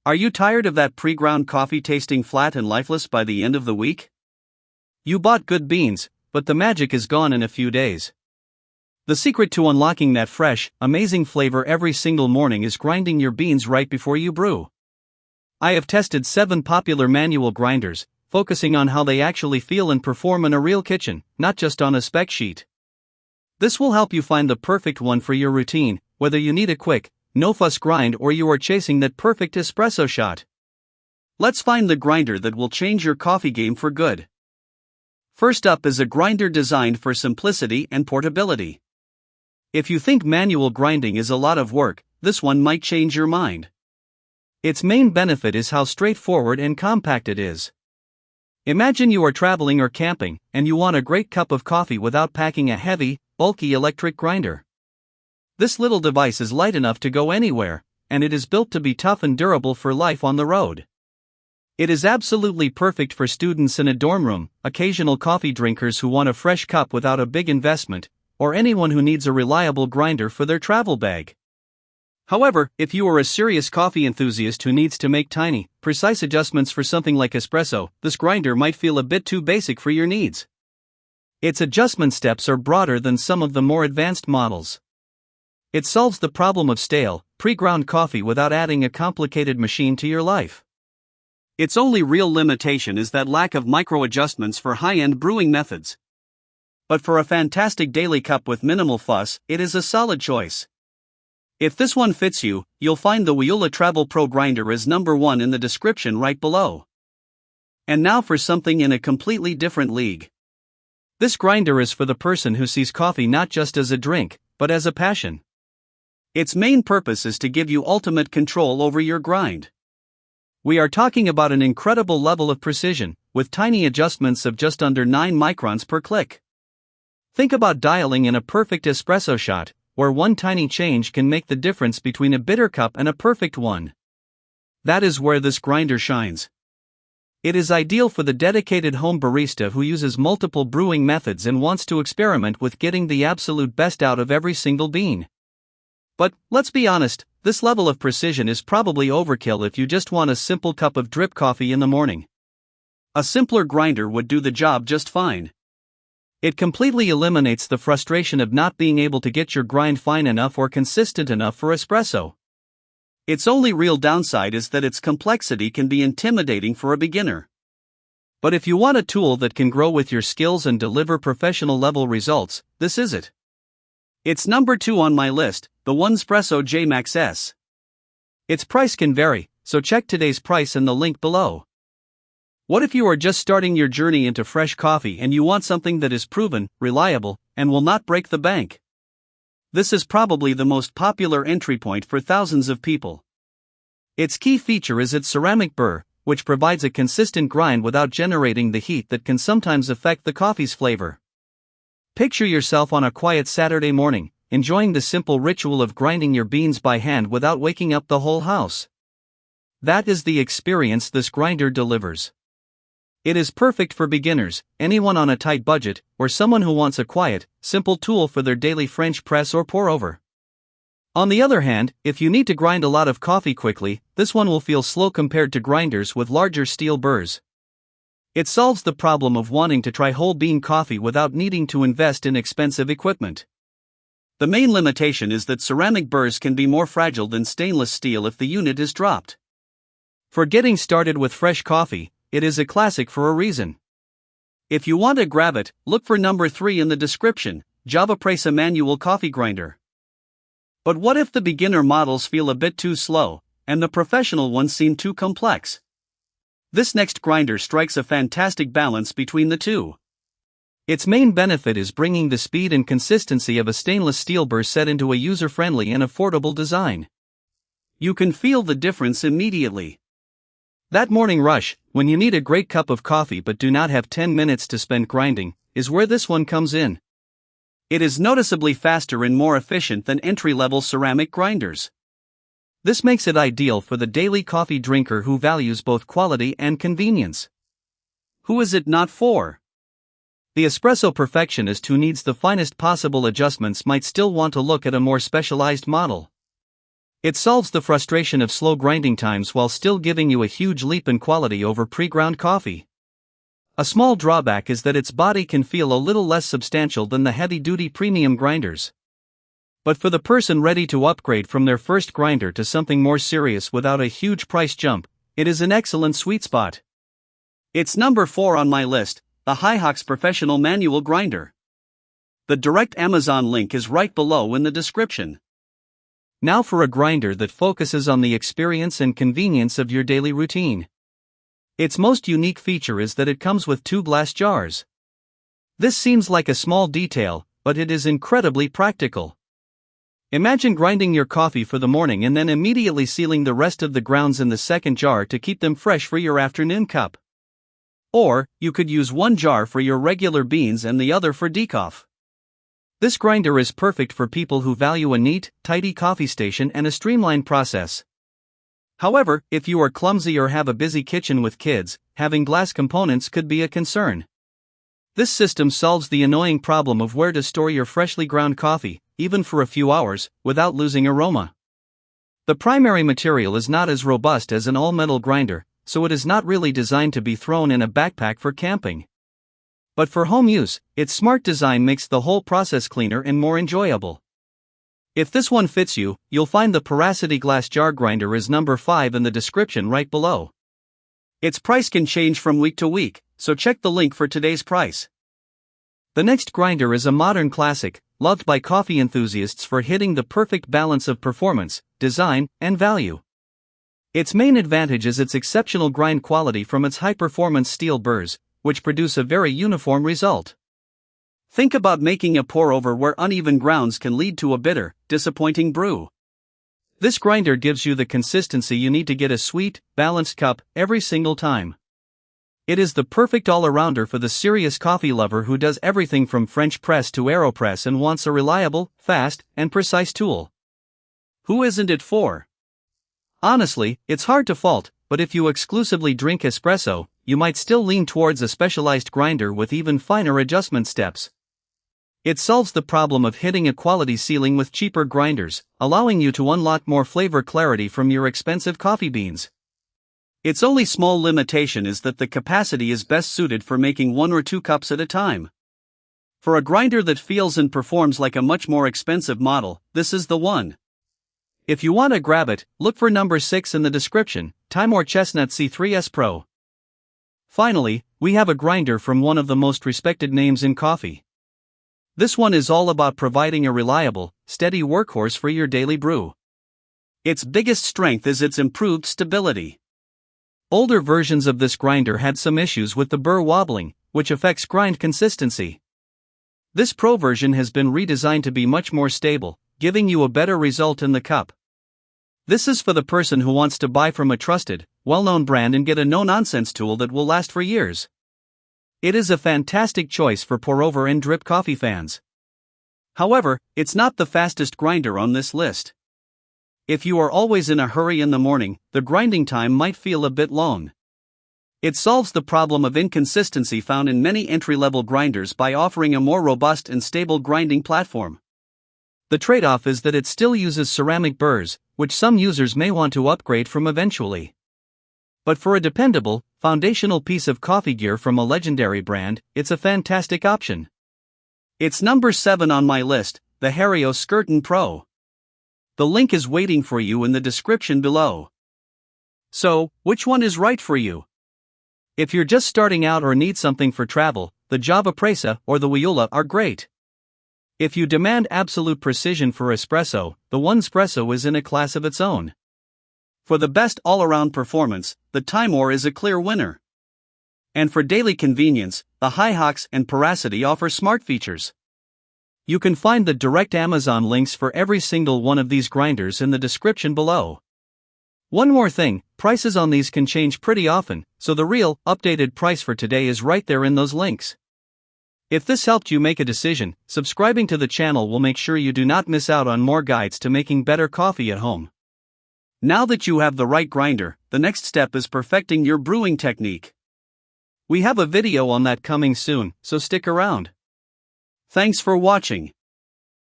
Are you tired of that pre-ground coffee tasting flat and lifeless by the end of the week? You bought good beans, but the magic is gone in a few days. The secret to unlocking that fresh, amazing flavor every single morning is grinding your beans right before you brew. I have tested 7 popular manual grinders, focusing on how they actually feel and perform in a real kitchen, not just on a spec sheet. This will help you find the perfect one for your routine, whether you need a quick, no-fuss grind or you are chasing that perfect espresso shot. Let's find the grinder that will change your coffee game for good. First up is a grinder designed for simplicity and portability. If you think manual grinding is a lot of work, this one might change your mind. Its main benefit is how straightforward and compact it is. Imagine you are traveling or camping, and you want a great cup of coffee without packing a heavy, bulky electric grinder. This little device is light enough to go anywhere, and it is built to be tough and durable for life on the road. It is absolutely perfect for students in a dorm room, occasional coffee drinkers who want a fresh cup without a big investment, or anyone who needs a reliable grinder for their travel bag. However, if you are a serious coffee enthusiast who needs to make tiny, precise adjustments for something like espresso, this grinder might feel a bit too basic for your needs. Its adjustment steps are broader than some of the more advanced models. It solves the problem of stale, pre-ground coffee without adding a complicated machine to your life. Its only real limitation is that lack of micro-adjustments for high-end brewing methods. But for a fantastic daily cup with minimal fuss, it is a solid choice. If this one fits you, you'll find the Wiola Travel Pro grinder is number 1 in the description right below. And now for something in a completely different league. This grinder is for the person who sees coffee not just as a drink, but as a passion. Its main purpose is to give you ultimate control over your grind. We are talking about an incredible level of precision, with tiny adjustments of just under 9 microns per click. Think about dialing in a perfect espresso shot, where one tiny change can make the difference between a bitter cup and a perfect one. That is where this grinder shines. It is ideal for the dedicated home barista who uses multiple brewing methods and wants to experiment with getting the absolute best out of every single bean. But, let's be honest, this level of precision is probably overkill if you just want a simple cup of drip coffee in the morning. A simpler grinder would do the job just fine. It completely eliminates the frustration of not being able to get your grind fine enough or consistent enough for espresso. Its only real downside is that its complexity can be intimidating for a beginner. But if you want a tool that can grow with your skills and deliver professional level results, this is it. It's number 2 on my list, the OneSpresso J-Max S. Its price can vary, so check today's price in the link below. What if you are just starting your journey into fresh coffee and you want something that is proven, reliable, and will not break the bank? This is probably the most popular entry point for thousands of people. Its key feature is its ceramic burr, which provides a consistent grind without generating the heat that can sometimes affect the coffee's flavor. Picture yourself on a quiet Saturday morning, enjoying the simple ritual of grinding your beans by hand without waking up the whole house. That is the experience this grinder delivers. It is perfect for beginners, anyone on a tight budget, or someone who wants a quiet, simple tool for their daily French press or pour over. On the other hand, if you need to grind a lot of coffee quickly, this one will feel slow compared to grinders with larger steel burrs. It solves the problem of wanting to try whole bean coffee without needing to invest in expensive equipment. The main limitation is that ceramic burrs can be more fragile than stainless steel if the unit is dropped. For getting started with fresh coffee, it is a classic for a reason. If you want to grab it, look for number 3 in the description, JavaPresse manual coffee grinder. But what if the beginner models feel a bit too slow, and the professional ones seem too complex? This next grinder strikes a fantastic balance between the two. Its main benefit is bringing the speed and consistency of a stainless steel burr set into a user-friendly and affordable design. You can feel the difference immediately. That morning rush, when you need a great cup of coffee but do not have 10 minutes to spend grinding, is where this one comes in. It is noticeably faster and more efficient than entry-level ceramic grinders. This makes it ideal for the daily coffee drinker who values both quality and convenience. Who is it not for? The espresso perfectionist who needs the finest possible adjustments might still want to look at a more specialized model. It solves the frustration of slow grinding times while still giving you a huge leap in quality over pre-ground coffee. A small drawback is that its body can feel a little less substantial than the heavy-duty premium grinders. But for the person ready to upgrade from their first grinder to something more serious without a huge price jump, it is an excellent sweet spot. It's number 4 on my list, the Hyhox Professional Manual Grinder. The direct Amazon link is right below in the description. Now for a grinder that focuses on the experience and convenience of your daily routine. Its most unique feature is that it comes with 2 glass jars. This seems like a small detail, but it is incredibly practical. Imagine grinding your coffee for the morning and then immediately sealing the rest of the grounds in the second jar to keep them fresh for your afternoon cup. Or, you could use one jar for your regular beans and the other for decaf. This grinder is perfect for people who value a neat, tidy coffee station and a streamlined process. However, if you are clumsy or have a busy kitchen with kids, having glass components could be a concern. This system solves the annoying problem of where to store your freshly ground coffee, even for a few hours, without losing aroma. The primary material is not as robust as an all-metal grinder, so it is not really designed to be thrown in a backpack for camping. But for home use, its smart design makes the whole process cleaner and more enjoyable. If this one fits you, you'll find the PARACITY glass jar grinder is number 5 in the description right below. Its price can change from week to week, so check the link for today's price. The next grinder is a modern classic, loved by coffee enthusiasts for hitting the perfect balance of performance, design, and value. Its main advantage is its exceptional grind quality from its high-performance steel burrs, which produce a very uniform result. Think about making a pour-over where uneven grounds can lead to a bitter, disappointing brew. This grinder gives you the consistency you need to get a sweet, balanced cup every single time. It is the perfect all-arounder for the serious coffee lover who does everything from French press to AeroPress and wants a reliable, fast, and precise tool. Who isn't it for? Honestly, it's hard to fault, but if you exclusively drink espresso, you might still lean towards a specialized grinder with even finer adjustment steps. It solves the problem of hitting a quality ceiling with cheaper grinders, allowing you to unlock more flavor clarity from your expensive coffee beans. Its only small limitation is that the capacity is best suited for making 1 or 2 cups at a time. For a grinder that feels and performs like a much more expensive model, this is the one. If you want to grab it, look for number 6 in the description, Timemore Chestnut C3S Pro. Finally, we have a grinder from one of the most respected names in coffee. This one is all about providing a reliable, steady workhorse for your daily brew. Its biggest strength is its improved stability. Older versions of this grinder had some issues with the burr wobbling, which affects grind consistency. This Pro version has been redesigned to be much more stable, giving you a better result in the cup. This is for the person who wants to buy from a trusted, well-known brand and get a no-nonsense tool that will last for years. It is a fantastic choice for pour-over and drip coffee fans. However, it's not the fastest grinder on this list. If you are always in a hurry in the morning, the grinding time might feel a bit long. It solves the problem of inconsistency found in many entry-level grinders by offering a more robust and stable grinding platform. The trade-off is that it still uses ceramic burrs, which some users may want to upgrade from eventually. But for a dependable, foundational piece of coffee gear from a legendary brand, it's a fantastic option. It's number 7 on my list, the Hario Skirton Pro. The link is waiting for you in the description below. So, which one is right for you? If you're just starting out or need something for travel, the JavaPresse or the Wiola are great. If you demand absolute precision for espresso, the OneSpresso is in a class of its own. For the best all-around performance, the Timemore is a clear winner. And for daily convenience, the Hyhox and PARACITY offer smart features. You can find the direct Amazon links for every single one of these grinders in the description below. One more thing, prices on these can change pretty often, so the real, updated price for today is right there in those links. If this helped you make a decision, subscribing to the channel will make sure you do not miss out on more guides to making better coffee at home. Now that you have the right grinder, the next step is perfecting your brewing technique. We have a video on that coming soon, so stick around. Thanks for watching.